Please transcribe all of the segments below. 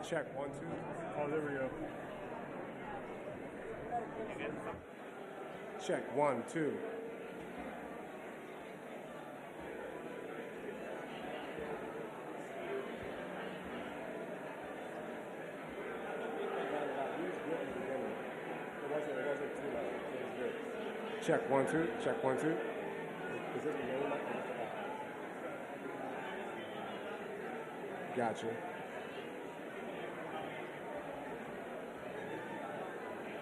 Check 1, 2. Oh, there we go. Check 1, 2. Check 1, 2. Check 1, 2. Is this the name? Gotcha.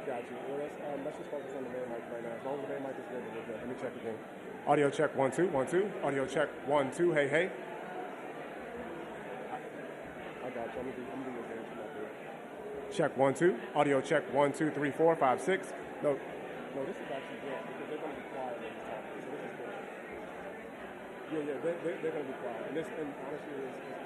Gotcha. Well, let's just focus on the main mic right now. As long as the main mic is good, we're good. Let me check again. Audio check 1, 2, 1, 2. Audio check 1, 2. Hey, hey. I got you. I'm gonna do your dance from up here. Check 1, 2. Audio check 1, 2, 3, 4, 5, 6. No, this is actually good because they're gonna be quiet when he's talking. So this is good. Yeah, they're gonna be quiet. And honestly, it's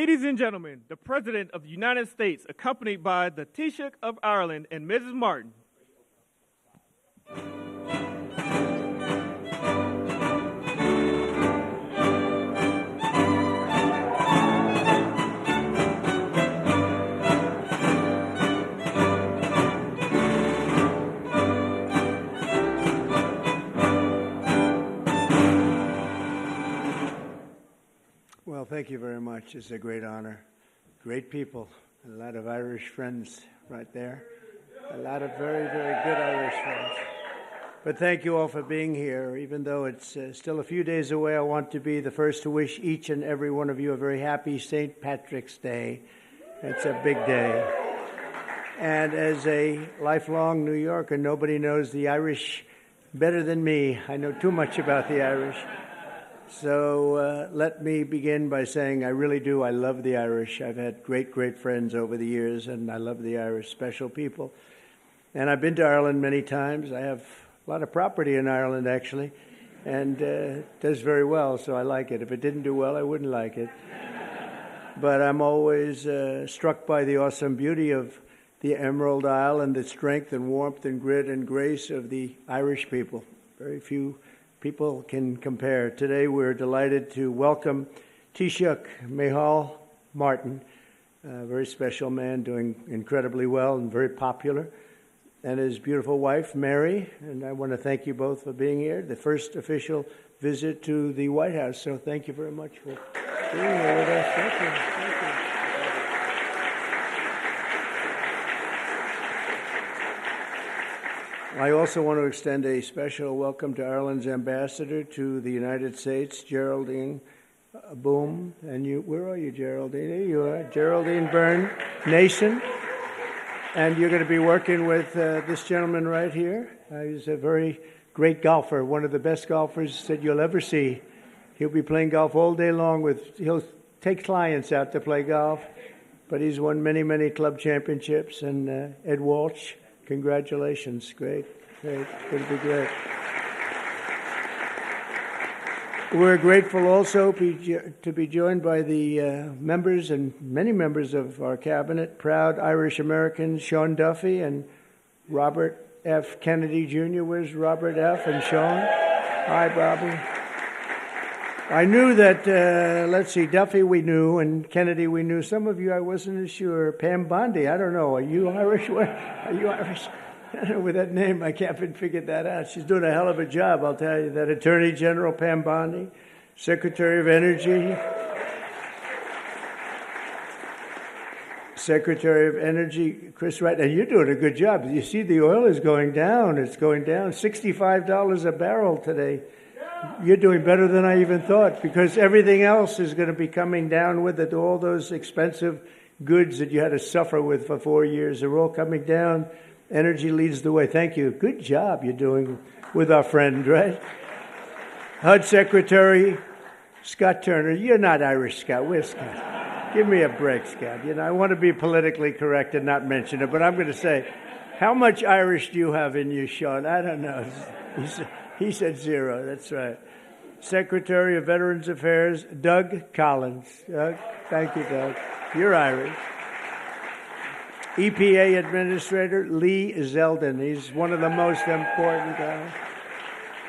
Ladies and gentlemen, the President of the United States, accompanied by the Taoiseach of Ireland and Mrs. Martin. Well, thank you very much. It's a great honor. Great people. A lot of Irish friends right there. A lot of very, very good Irish friends. But thank you all for being here. Even though it's still a few days away, I want to be the first to wish each and every one of you a very happy St. Patrick's Day. It's a big day. And as a lifelong New Yorker, nobody knows the Irish better than me. I know too much about the Irish. So let me begin by saying I really do. I love the Irish. I've had great, great friends over the years, and I love the Irish, special people. And I've been to Ireland many times. I have a lot of property in Ireland, actually, and it does very well, so I like it. If it didn't do well, I wouldn't like it. But I'm always struck by the awesome beauty of the Emerald Isle and the strength and warmth and grit and grace of the Irish people. Very few people can compare. Today we're delighted to welcome Taoiseach Micheál Martin, a very special man doing incredibly well and very popular, and his beautiful wife, Mary. And I want to thank you both for being here, the first official visit to the White House. So thank you very much for being here with us. Thank you. Thank you. I also want to extend a special welcome to Ireland's ambassador to the United States, Geraldine Boom. And you, where are you, Geraldine? Here you are, Geraldine Byrne Nason. And you're going to be working with this gentleman right here. He's a very great golfer, one of the best golfers that you'll ever see. He'll be playing golf all day long. He'll take clients out to play golf, but he's won many, many club championships. And Ed Walsh, congratulations. Great, great. Going to be great. We're grateful also to be joined by the members and many members of our cabinet, proud Irish Americans, Sean Duffy and Robert F. Kennedy Jr. Where's Robert F. and Sean? Hi, Bobby. I knew that, let's see, Duffy we knew and Kennedy we knew. Some of you I wasn't as sure. Pam Bondi, I don't know. Are you Irish? Are you Irish? With that name, I can't figure that out. She's doing a hell of a job, I'll tell you. That Attorney General Pam Bondi, Secretary of Energy. Secretary of Energy, Chris Wright. And you're doing a good job. You see the oil is going down. It's going down. $65 a barrel today. You're doing better than I even thought, because everything else is going to be coming down with it. All those expensive goods that you had to suffer with for 4 years are all coming down. Energy leads the way. Thank you. Good job you're doing with our friend, right? HUD Secretary Scott Turner. You're not Irish, Scott. Where's Scott? Give me a break, Scott. You know, I want to be politically correct and not mention it, but I'm going to say, how much Irish do you have in you, Sean? I don't know. He said 0. That's right. Secretary of Veterans Affairs, Doug Collins. Doug, thank you, Doug. You're Irish. EPA Administrator Lee Zeldin. He's one of the most important guys.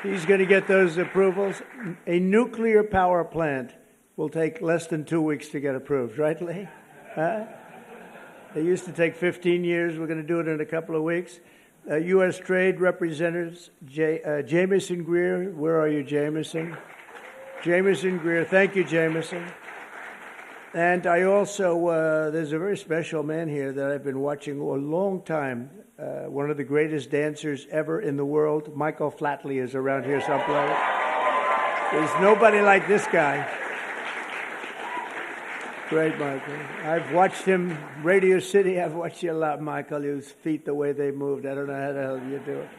He's going to get those approvals. A nuclear power plant will take less than 2 weeks to get approved, right, Lee? They used to take 15 years. We're going to do it in a couple of weeks. U.S. Trade Representatives Jameson Greer. Where are you, Jameson? Jameson Greer. Thank you, Jameson. And I also, there's a very special man here that I've been watching a long time. One of the greatest dancers ever in the world. Michael Flatley is around here someplace. There's nobody like this guy. Great, Michael. I've watched him, Radio City. I've watched you a lot, Michael. His feet, the way they moved. I don't know how the hell you do it.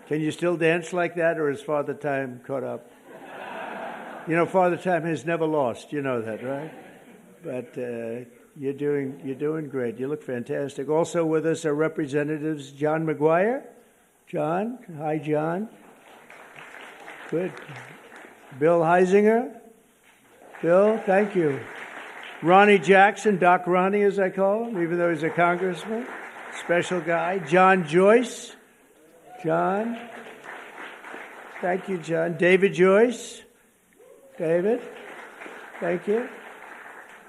Can you still dance like that, or is Father Time caught up? You know, Father Time has never lost. You know that, right? But you're doing great. You look fantastic. Also with us are Representatives John McGuire. John, hi, John. Good. Bill Heisinger. Bill, thank you. Ronnie Jackson, Doc Ronnie as I call him, even though he's a congressman. Special guy. John Joyce. John. Thank you, John. David Joyce. David. Thank you.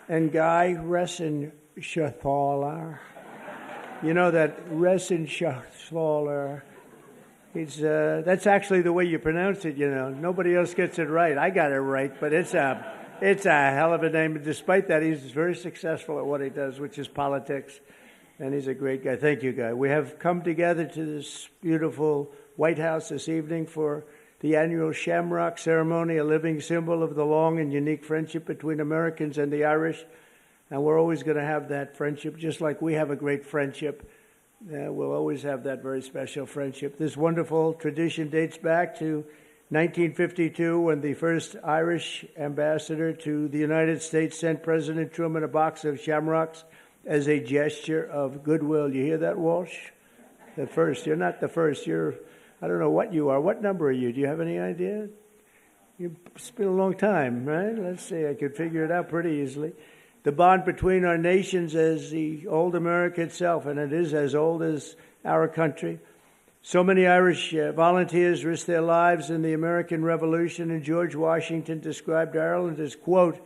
And Guy Resenshathaler. You know that Resenshathaler. That's actually the way you pronounce it, you know. Nobody else gets it right. I got it right, but it's a hell of a name. And despite that, he's very successful at what he does, which is politics. And he's a great guy. Thank you, Guy. We have come together to this beautiful White House this evening for the annual Shamrock Ceremony, a living symbol of the long and unique friendship between Americans and the Irish. And we're always going to have that friendship, just like we have a great friendship. We'll always have that very special friendship. This wonderful tradition dates back to 1952 when the first Irish ambassador to the United States sent President Truman a box of shamrocks as a gesture of goodwill. You hear that, Walsh? The first. You're not the first. I don't know what you are. What number are you? Do you have any idea? It's been a long time, right? Let's see. I could figure it out pretty easily. The bond between our nations as the old America itself, and it is as old as our country. So many Irish volunteers risked their lives in the American Revolution, and George Washington described Ireland as, quote,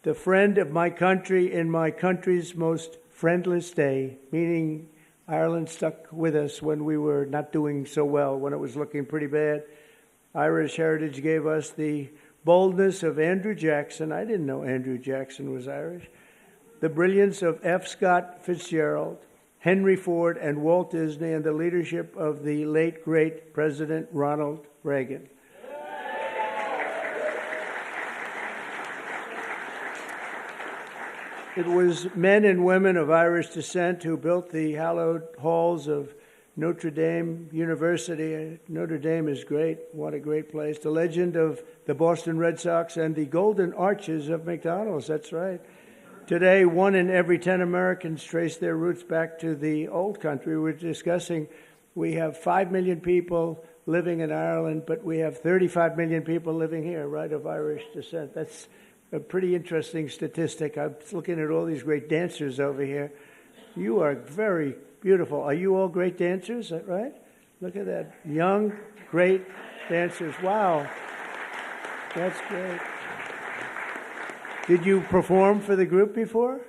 the friend of my country in my country's most friendless day, meaning Ireland stuck with us when we were not doing so well, when it was looking pretty bad. Irish heritage gave us the boldness of Andrew Jackson. I didn't know Andrew Jackson was Irish. The brilliance of F. Scott Fitzgerald, Henry Ford, and Walt Disney, and the leadership of the late, great President Ronald Reagan. It was men and women of Irish descent who built the hallowed halls of Notre Dame University. Notre Dame is great. What a great place. The legend of the Boston Red Sox and the golden arches of McDonald's. That's right. Today, 1 in every 10 Americans trace their roots back to the old country. We're discussing we have 5 million people living in Ireland, but we have 35 million people living here, right, of Irish descent. That's a pretty interesting statistic. I'm looking at all these great dancers over here. You are very beautiful. Are you all great dancers, right? Look at that. Young, great dancers. Wow. That's great. Did you perform for the group before?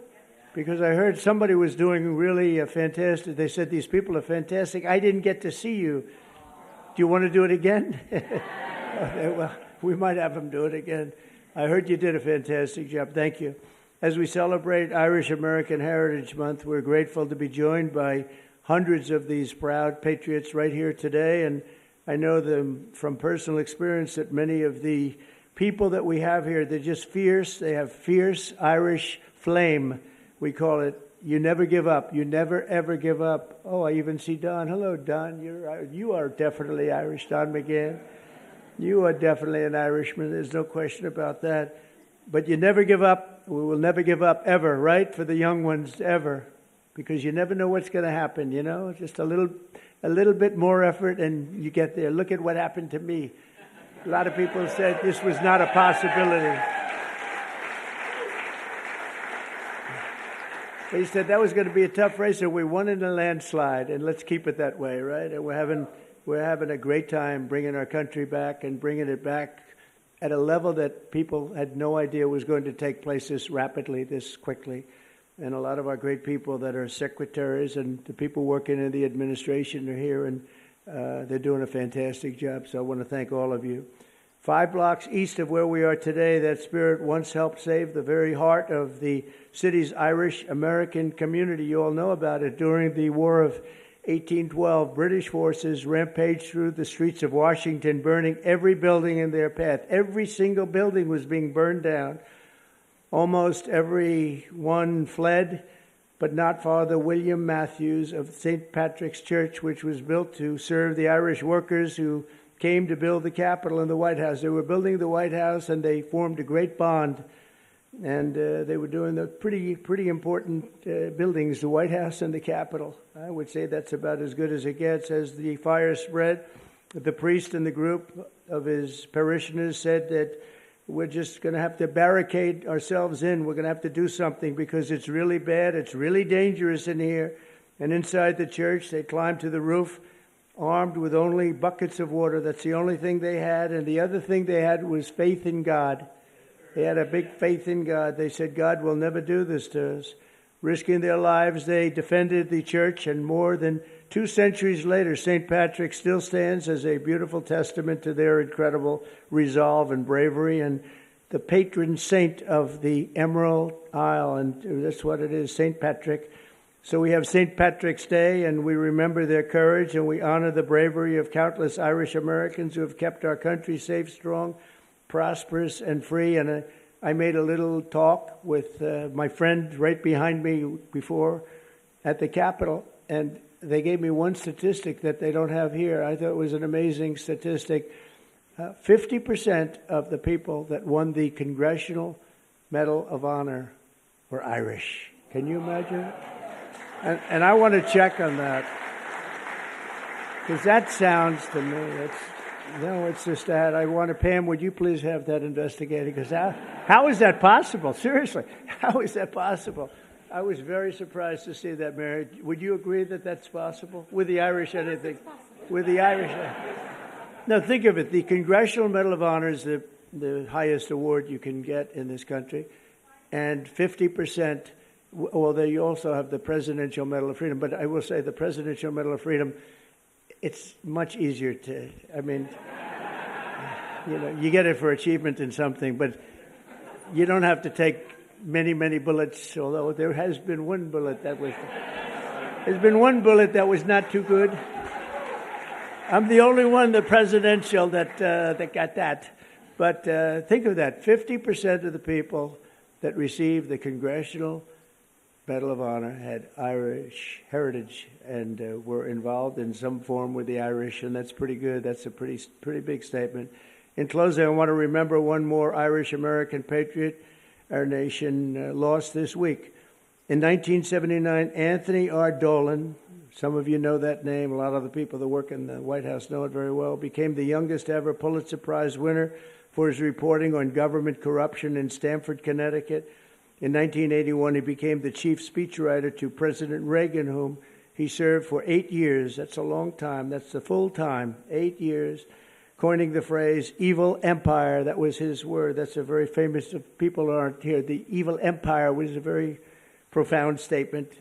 Because I heard somebody was doing really fantastic. They said these people are fantastic. I didn't get to see you. Do you want to do it again? Okay, well, we might have them do it again. I heard you did a fantastic job. Thank you. As we celebrate Irish American Heritage Month, we're grateful to be joined by hundreds of these proud patriots right here today. And I know them from personal experience that many of the people that we have here, they're just fierce. They have fierce Irish flame. We call it, you never give up. You never, ever give up. Oh, I even see Don. Hello, Don. You are definitely Irish, Don McGann. You are definitely an Irishman. There's no question about that. But you never give up. We will never give up ever, right? For the young ones, ever. Because you never know what's going to happen, you know? Just a little bit more effort and you get there. Look at what happened to me. A lot of people said this was not a possibility. They said that was going to be a tough race, and we won in a landslide, and let's keep it that way, right? And we're having a great time bringing our country back and bringing it back at a level that people had no idea was going to take place this rapidly, this quickly. And a lot of our great people that are secretaries and the people working in the administration are here, and they're doing a fantastic job. So I want to thank all of you. 5 blocks east of where we are today, that spirit once helped save the very heart of the city's Irish American community. You all know about it. During the War of 1812, British forces rampaged through the streets of Washington, burning every building in their path. Every single building was being burned down. Almost every one fled, but not Father William Matthews of St. Patrick's Church, which was built to serve the Irish workers who came to build the Capitol and the White House. They were building the White House, and they formed a great bond. And they were doing the pretty important buildings, the White House and the Capitol. I would say that's about as good as it gets. As the fire spread, the priest in the group of his parishioners said that we're just going to have to barricade ourselves in. We're going to have to do something because it's really bad. It's really dangerous in here. And inside the church, they climbed to the roof, armed with only buckets of water. That's the only thing they had. And the other thing they had was faith in God. They had a big faith in God. They said, God will never do this to us. Risking their lives, they defended the church. And more than 2 centuries later, St. Patrick still stands as a beautiful testament to their incredible resolve and bravery. And the patron saint of the Emerald Isle, and that's what it is, St. Patrick. So we have St. Patrick's Day, and we remember their courage, and we honor the bravery of countless Irish Americans who have kept our country safe, strong, prosperous, and free. And I made a little talk with my friend right behind me before at the Capitol, and they gave me one statistic that they don't have here. I thought it was an amazing statistic. 50% of the people that won the Congressional Medal of Honor were Irish. Can you imagine? And I want to check on that, because that sounds to me, it's just that. I want to, Pam, would you please have that investigated? Because how is that possible? Seriously, how is that possible? I was very surprised to see that, Mary. Would you agree that that's possible? With the Irish, anything? With the Irish? No, think of it. The Congressional Medal of Honor is the highest award you can get in this country. And 50%, well, there you also have the Presidential Medal of Freedom. But I will say the Presidential Medal of Freedom, it's much easier to, I mean, you get it for achievement in something, but you don't have to take many, many bullets, although there has been one bullet that was not too good. I'm the only one, the presidential, that got that. But think of that, 50% of the people that received the Congressional Medal of Honor had Irish heritage and were involved in some form with the Irish, and that's pretty good. That's a pretty big statement. In closing, I want to remember one more Irish-American patriot our nation lost this week. In 1979, Anthony R. Dolan, some of you know that name, a lot of the people that work in the White House know it very well, became the youngest ever Pulitzer Prize winner for his reporting on government corruption in Stamford, Connecticut. In 1981, he became the chief speechwriter to President Reagan, whom he served for 8 years. That's a long time. That's the full time, 8 years, coining the phrase evil empire. That was his word. That's a very famous, if people aren't here, the evil empire was a very profound statement.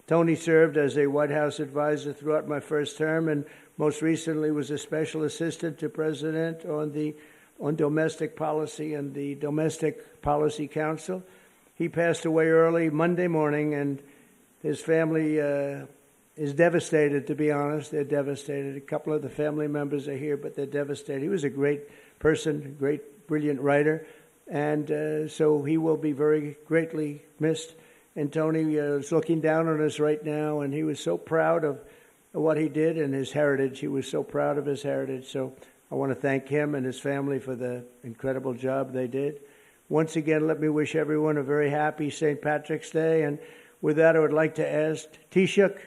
Tony served as a White House advisor throughout my first term, and most recently was a special assistant to President on domestic policy and the Domestic Policy Council. He passed away early Monday morning, and his family is devastated, to be honest. They're devastated. A couple of the family members are here, but they're devastated. He was a great person, great, brilliant writer, and so he will be very greatly missed. And Tony is looking down on us right now, and he was so proud of what he did and his heritage. He was so proud of his heritage. So I want to thank him and his family for the incredible job they did. Once again, let me wish everyone a very happy St. Patrick's Day. And with that, I would like to ask Taoiseach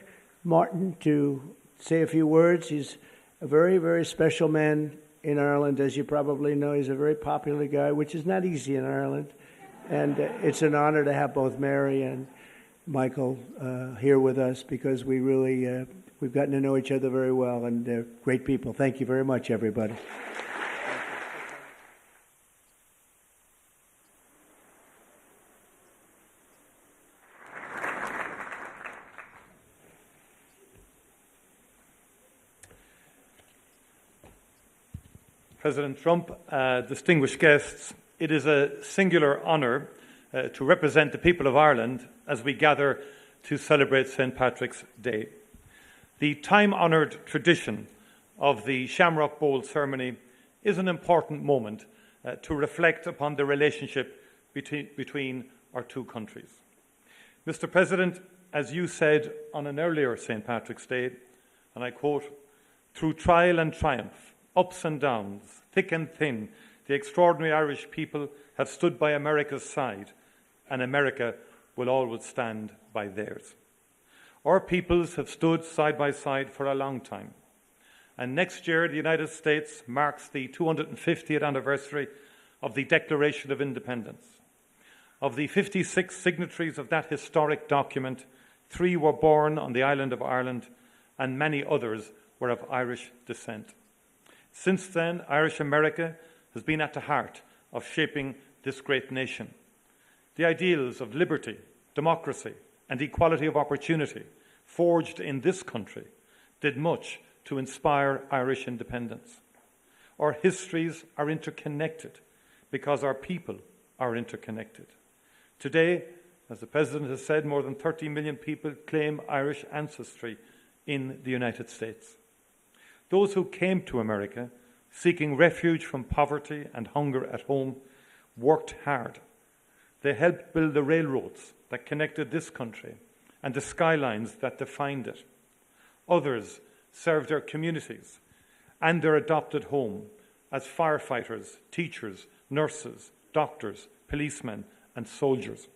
Martin to say a few words. He's a very, very special man in Ireland. As you probably know, he's a very popular guy, which is not easy in Ireland. And it's an honor to have both Mary and Michael here with us, because we really, we've gotten to know each other very well, and they're great people. Thank you very much, everybody. President Trump, distinguished guests, it is a singular honour to represent the people of Ireland as we gather to celebrate St. Patrick's Day. The time-honoured tradition of the Shamrock Bowl ceremony is an important moment to reflect upon the relationship between our two countries. Mr. President, as you said on an earlier St. Patrick's Day, and I quote, "Through trial and triumph, ups and downs, thick and thin, the extraordinary Irish people have stood by America's side, and America will always stand by theirs." Our peoples have stood side by side for a long time. And next year, the United States marks the 250th anniversary of the Declaration of Independence. Of the 56 signatories of that historic document, 3 were born on the island of Ireland, and many others were of Irish descent. Since then, Irish America has been at the heart of shaping this great nation. The ideals of liberty, democracy, and equality of opportunity forged in this country did much to inspire Irish independence. Our histories are interconnected because our people are interconnected. Today, as the President has said, more than 30 million people claim Irish ancestry in the United States. Those who came to America seeking refuge from poverty and hunger at home worked hard. They helped build the railroads that connected this country and the skylines that defined it. Others served their communities and their adopted home as firefighters, teachers, nurses, doctors, policemen, and soldiers.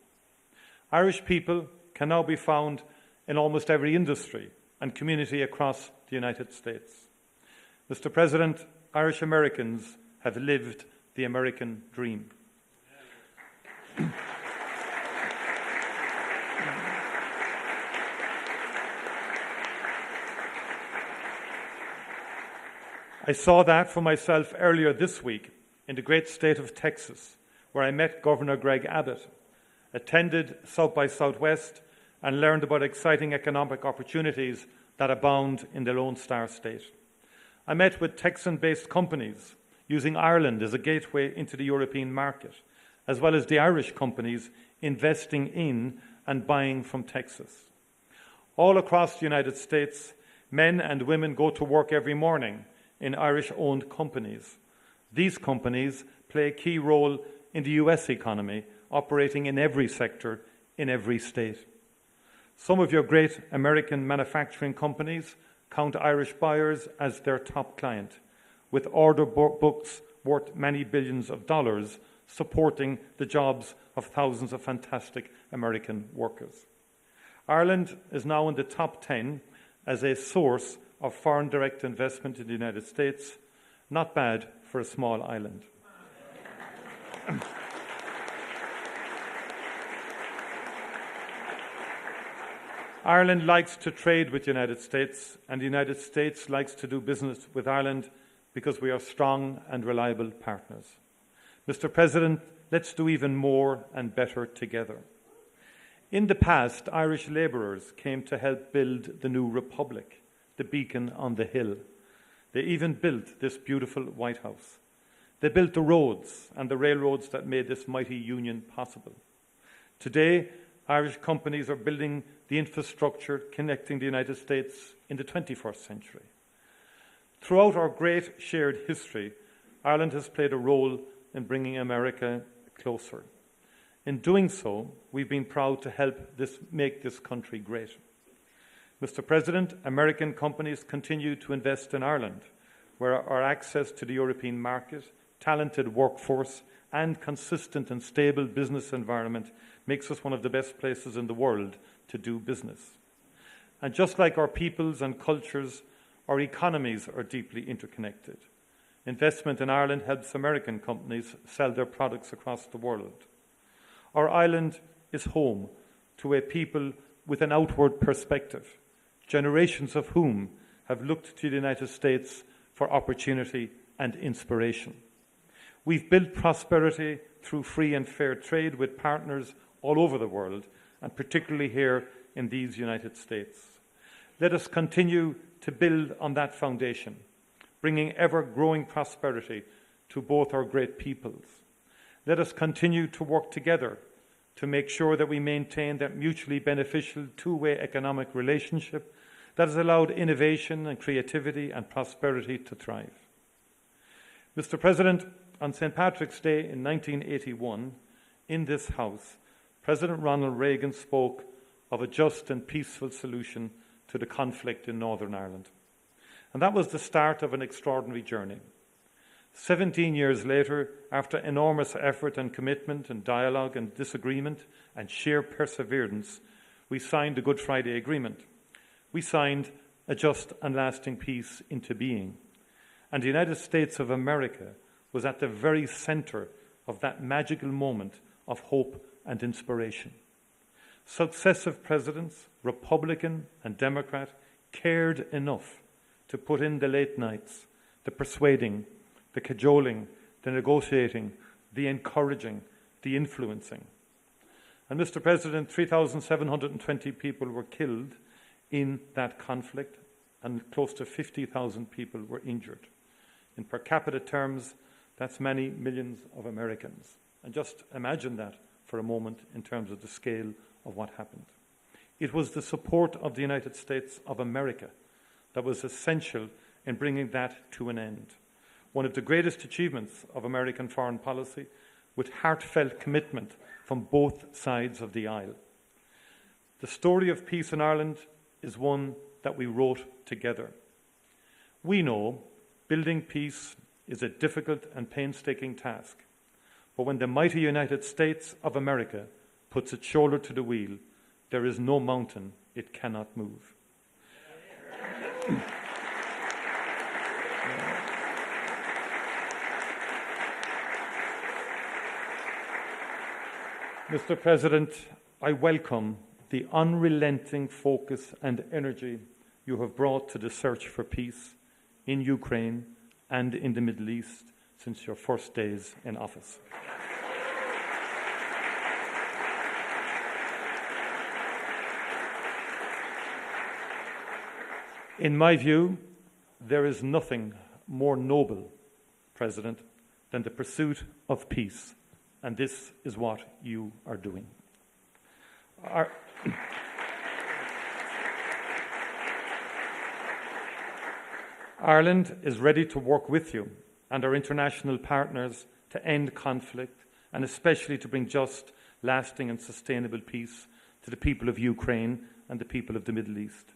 Irish people can now be found in almost every industry and community across the United States. Mr. President, Irish Americans have lived the American dream. I saw that for myself earlier this week in the great state of Texas, where I met Governor Greg Abbott, attended South by Southwest, and learned about exciting economic opportunities that abound in the Lone Star State. I met with Texan-based companies using Ireland as a gateway into the European market, as well as the Irish companies investing in and buying from Texas. All across the United States, men and women go to work every morning in Irish-owned companies. These companies play a key role in the US economy, operating in every sector, in every state. Some of your great American manufacturing companies count Irish buyers as their top client, with order books worth many billions of dollars supporting the jobs of thousands of fantastic American workers. Ireland is now in the top 10 as a source of foreign direct investment in the United States. Not bad for a small island. Ireland likes to trade with the United States, and the United States likes to do business with Ireland because we are strong and reliable partners. Mr. President, let's do even more and better together. In the past, Irish labourers came to help build the new republic, the beacon on the hill. They even built this beautiful White House. They built the roads and the railroads that made this mighty union possible. Today, Irish companies are building the infrastructure connecting the United States in the 21st century. Throughout our great shared history, Ireland has played a role in bringing America closer. In doing so, we've been proud to help make this country great. Mr. President, American companies continue to invest in Ireland, where our access to the European market, talented workforce, and consistent and stable business environment makes us one of the best places in the world to do business. And just like our peoples and cultures, our economies are deeply interconnected. Investment in Ireland helps American companies sell their products across the world. Our island is home to a people with an outward perspective, generations of whom have looked to the United States for opportunity and inspiration. We've built prosperity through free and fair trade with partners all over the world, and particularly here in these United States. Let us continue to build on that foundation, bringing ever-growing prosperity to both our great peoples. Let us continue to work together to make sure that we maintain that mutually beneficial two-way economic relationship that has allowed innovation and creativity and prosperity to thrive. Mr. President, on St. Patrick's Day in 1981, in this House, President Ronald Reagan spoke of a just and peaceful solution to the conflict in Northern Ireland. And that was the start of an extraordinary journey. 17 years later, after enormous effort and commitment and dialogue and disagreement and sheer perseverance, we signed the Good Friday Agreement. We signed a just and lasting peace into being. And the United States of America was at the very center of that magical moment of hope and inspiration. Successive presidents, Republican and Democrat, cared enough to put in the late nights, the persuading, the cajoling, the negotiating, the encouraging, the influencing. And Mr. President, 3,720 people were killed in that conflict, and close to 50,000 people were injured. In per capita terms, that's many millions of Americans. And just imagine that for a moment in terms of the scale of what happened. It was the support of the United States of America that was essential in bringing that to an end. One of the greatest achievements of American foreign policy, with heartfelt commitment from both sides of the aisle. The story of peace in Ireland is one that we wrote together. We know building peace is a difficult and painstaking task, but when the mighty United States of America puts its shoulder to the wheel, there is no mountain it cannot move. Mr. President, I welcome the unrelenting focus and energy you have brought to the search for peace in Ukraine and in the Middle East since your first days in office. In my view, there is nothing more noble, President, than the pursuit of peace, and this is what you are doing. Ireland is ready to work with you and our international partners to end conflict and especially to bring just, lasting and sustainable peace to the people of Ukraine and the people of the Middle East.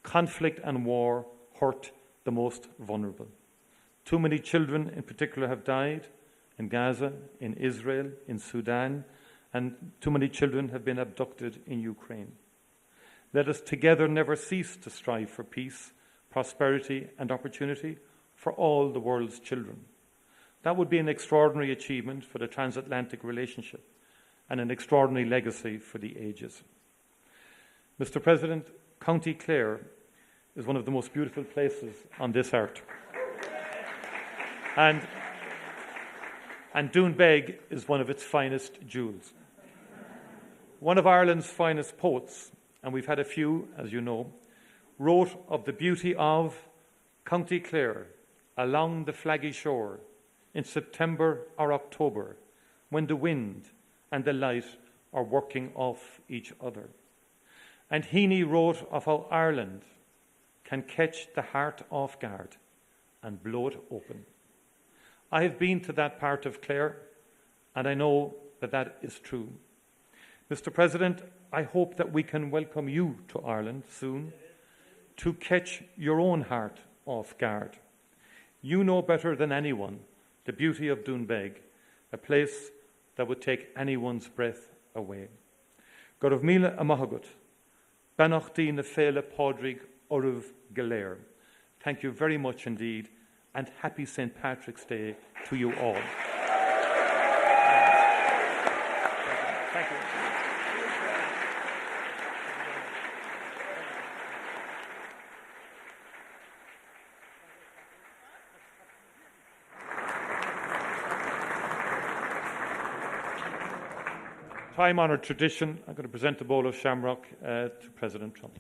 Conflict and war hurt the most vulnerable. Too many children in particular have died in Gaza, in Israel, in Sudan, and too many children have been abducted in Ukraine. Let us together never cease to strive for peace, prosperity and opportunity for all the world's children. That would be an extraordinary achievement for the transatlantic relationship and an extraordinary legacy for the ages. Mr. President, County Clare is one of the most beautiful places on this earth. And Doonbeg is one of its finest jewels. One of Ireland's finest poets, and we've had a few, as you know, wrote of the beauty of County Clare along the flaggy shore in September or October, when the wind and the light are working off each other. And Heaney wrote of how Ireland can catch the heart off guard and blow it open. I have been to that part of Clare, and I know that that is true. Mr. President, I hope that we can welcome you to Ireland soon to catch your own heart off guard. You know better than anyone the beauty of Doonbeg, a place that would take anyone's breath away. Gorv míle amahagut, Banachdi na féle Pádraig Orv Galéir. Thank you very much indeed, and happy St. Patrick's Day to you all. Thank you. Time-honoured tradition, I'm going to present a bowl of shamrock to President Trump.